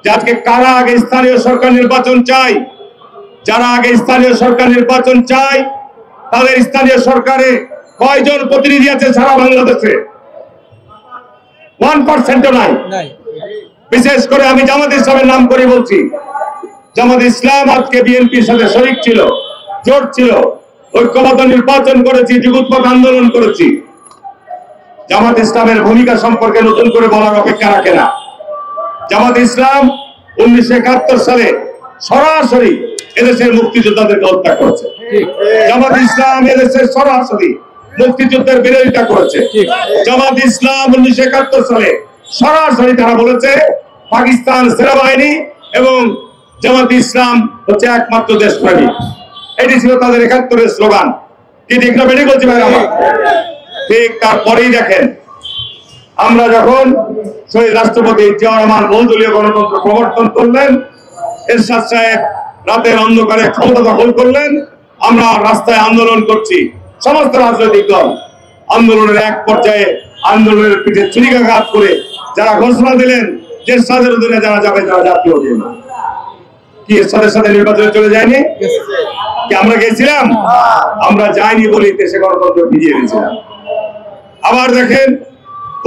যে আজকে কারা আগে স্থানীয় সরকার নির্বাচন চাই, যারা আগে স্থানীয় সরকার নির্বাচন চাই তাদের স্থানীয় সরকারে কয়জন প্রতিনিধি আছে সারা বাংলাদেশে? 1% নাই। বিশেষ করে আমি জামাত ইসলামের নাম করে বলছি, জামাত ইসলাম আজকে বিএনপির সাথে শরিক ছিল, জোট ছিল, ঐক্যবদ্ধ নির্বাচন করেছি, যুগপৎ আন্দোলন করেছি। জামাত ইসলামের ভূমিকা সম্পর্কে নতুন করে বলার অপেক্ষা রাখে না। জামাত ইসলাম 1971 সালে সরাসরি এদেশের মুক্তিযোদ্ধাদেরকে হত্যা করেছে। জামাত ইসলাম এদেশের সরাসরি মুক্তিযুদ্ধের বিরোধিতা করেছে। জামাত ইসলাম 1971 সালে সরাসরি তারা বলেছে পাকিস্তান সেনাবাহিনী এবং জামাত ইসলাম হচ্ছে একমাত্র দেশপ্রেমী। এটি ছিল তাদের 71-এর স্লোগান। কি ঠিক না বেশি বলছি ভাই আমার? ঠিক তারপরেই দেখেন, আমরা যখন শহীদ রাষ্ট্রপতি জিয়াউর রহমান বহুদলীয় গণতন্ত্র প্রবর্তন করলেন, এরশাদ সাহেব রাতের অন্ধকারে ক্ষমতা দখল করলেন, আমরা রাস্তায় আন্দোলন করছি, সমস্ত রাজনৈতিক দল। আন্দোলনের এক পর্যায়ে আন্দোলনের পিঠে ছুরিকাঘাত করে যারা ঘোষণা দিলেন যে এরশাদের অধীনে যারা যাবে তারা জাতীয় হবে না। কি এরশাদের সাথে নির্বাচনে চলে যায়নি? কি আমরা গেছিলাম? আমরা যাইনি বলেই দেশে গণতন্ত্র ফিরিয়ে দিয়েছিলাম। আবার দেখেন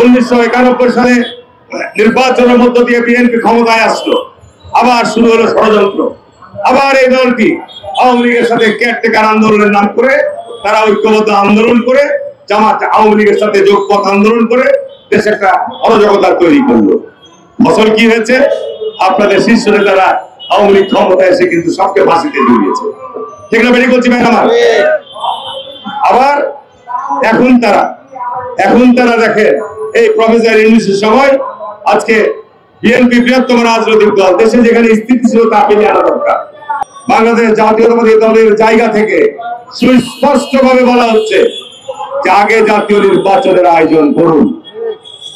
1991 সালে নির্বাচনের মধ্য দিয়ে বিএনপি ক্ষমতায় আসলো, আবার শুরু হলো ষড়যন্ত্র। আবার এই দলটি আওয়ামী লীগের সাথে কেয়ারটেকার আন্দোলনের নাম করে তারা ঐক্যবদ্ধ আন্দোলন করে জামাত আওয়ামী লীগের সাথে যোগপথ আন্দোলন করে দেশে একটা অরাজকতা তৈরি করলো। ফসল কি হয়েছে? আপনাদের শীর্ষ নেতারা আওয়ামী লীগ ক্ষমতায় এসে কিন্তু সবকে ফাঁসিতে ঝুলিয়েছে। ঠিক না বেরি করছি ভাই আমার? আবার এখন তারা দেখেন এই প্রফেসর ইউনূসের সময় আজকে বিএনপি বৃহত্তম রাজনৈতিক দল, দেশে যেখানে স্থিতিশীলতা ফিরিয়ে আনা দরকার, বাংলাদেশ জাতীয়তাবাদী দলের জায়গা থেকে সুস্পষ্টভাবে বলা হচ্ছে যে আগে জাতীয় নির্বাচনের আয়োজন করুন।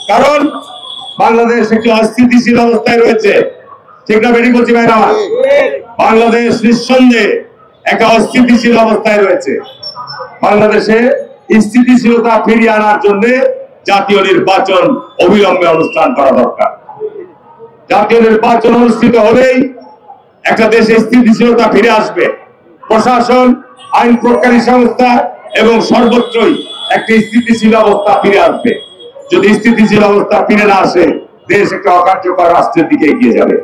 কারণ বাংলাদেশ একটি অস্থিতিশীল অবস্থায় রয়েছে। ঠিক না বেরি করছি ভাই আমার? বাংলাদেশ নিঃসন্দেহে একটা অস্থিতিশীল অবস্থায় রয়েছে। বাংলাদেশে স্থিতিশীলতা ফিরিয়ে আনার জন্য জাতীয় নির্বাচন অবিলম্বে অনুষ্ঠান করা দরকার। জাতীয় নির্বাচন অনুষ্ঠিত হলেই একটা দেশে স্থিতিশীলতা ফিরে আসবে। প্রশাসন, আইন প্রজ্ঞানী সংস্থা এবং সর্বত্রই একটি স্থিতিশীল অবস্থা ফিরে আসবে। যদি স্থিতিশীল অবস্থা ফিরে না আসে, দেশ একটা অকার্যকর রাষ্ট্রের দিকে এগিয়ে যাবে।